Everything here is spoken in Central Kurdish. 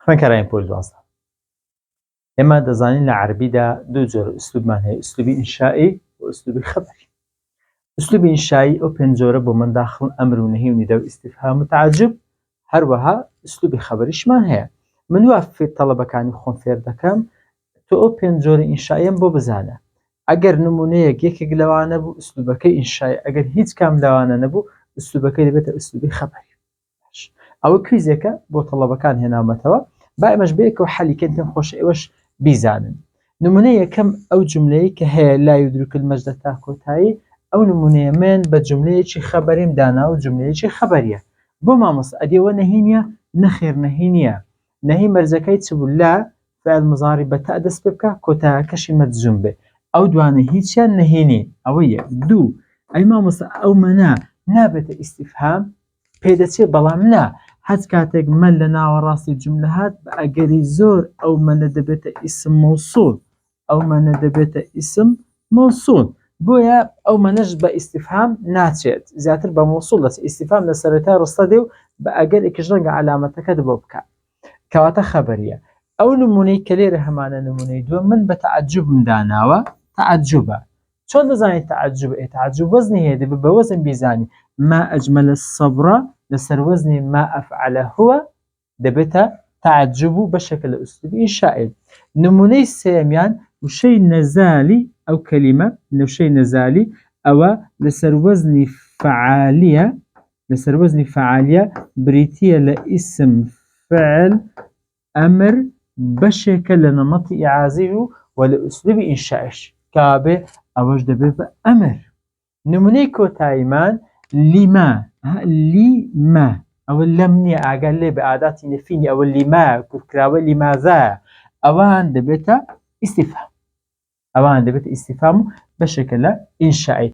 خوێنکارانی پۆل 12 ئێمە دەزانین لە عەربیدا دوو جۆرە ئوسلوبمان هەیە، ئوسلوبی ئینشائی و ئوسلوبی خەبەری. ئوسلوبی ئینشایی ئەو پێنج جۆرە بۆ من داخڵن: ئەمر و نەهی و نیدا و ئیستیفهام و تعجب. هەروەها ئوسلوبی خەبەریشمان هەیە. من وا تەڵەبەکانی خۆم فێر دەکەم تۆ ئەو پێنج جۆرە ئینشائیان بۆ بزانە. ئەگەر نمونەیەک یەکێک لەوانە بوو ئوسلوبەکەی ئینشایی، ئەگەر هیچ کام لەوانە نەبوو ئوسلوبەکەی دەبێتە ئوسلوبی خەبەری. ئەوە کویزێکە بۆ تەڵەبەکان هێناومەتەوە، با ئێمەش بەیەکەوە حەلیکەین تێم خۆشە ئێوەش بیزانن. نمونەی یەکەم ئەو جوملەیە کە هەیە لا یودرک المەجد تا کۆتایی، ئەو نمونەیە من بە جوملەیەکی خەبەریم داناوە، جوملەیەکی خەبەریە. بۆ مامۆستا ئەدێوە نەهی نییە؟ نەخێر نەهی نییە. نەهی مەرجەکەی چ بوو؟ لا فعل مضارع بە تا دەست پێ بکە، کۆتاییەکەشی مەجزوم بێ. ئەو دوانە هیچیان نەهی نین. ئەوە یەک. دوو، ئەی مامۆستا ئەو مەنا نابێتە ئیستیفهام؟ پێدەچێت، بەڵام نا. هەچ کاتێک مەل لە ناوەڕاستی جوملە هات بە ئەگەری زۆر ئەو مەنە دەبێتە ئیسم مەوسوول. ئەو مەنە دەبێتە ئیسم مەوسوول. بۆیە ئەو مەنەش بە ئیستیفهام ناچێت، زیاتر بە مەوسوول دەچێت. ئیستیفهام لە سەرەتای ڕستە دێ و بە ئەگەر ئێکیش ڕەنگە عەلامەتەکەت بۆ بکە، کەواتە خەبەریە. ئەو نمونەی کە لێرە هەمانە نمونەی دووە من بە تەعەجوبم داناوە، تەعەجوبە. چۆن دەزانیت تەعەجوبە؟ تەعەجوب وەزنی هەیە، دەبێت بە وەزن بیزانی. ما ئەجمەلە السەبرە لەسەر وەزنی ما ئەفعەلە هوە دەبێتە تەعەجوب و بەشێکە لە ئوسلوبی ئینشائی. نمونەی سێیەمیان وشەی نەزالی، ئەو کەلیمە وشەی نەزالی ئەوە لەسەر وەزنی فەعالیە، لەسەر وەزنی فەعالیە بریتیە لە ئیسم فعل ئەمر، بەشێکە لە نەمەتی ئیعازی و لە ئوسلوبی ئینشائیش، کابێ ئەوەش دەبێت بە ئەمر. نمونەی کۆتاییمان لیما، لیما ئەوە لەم نییە، ئاگال لێ بە ئاداتی نەفینی، ئەوە لیما کوڕکراوە لیمازایە، ئەوان دەبێتە ئیستیفهام. ئەوان دەبێتە ئیستیفهام و بەشێکە لە ئینشائی.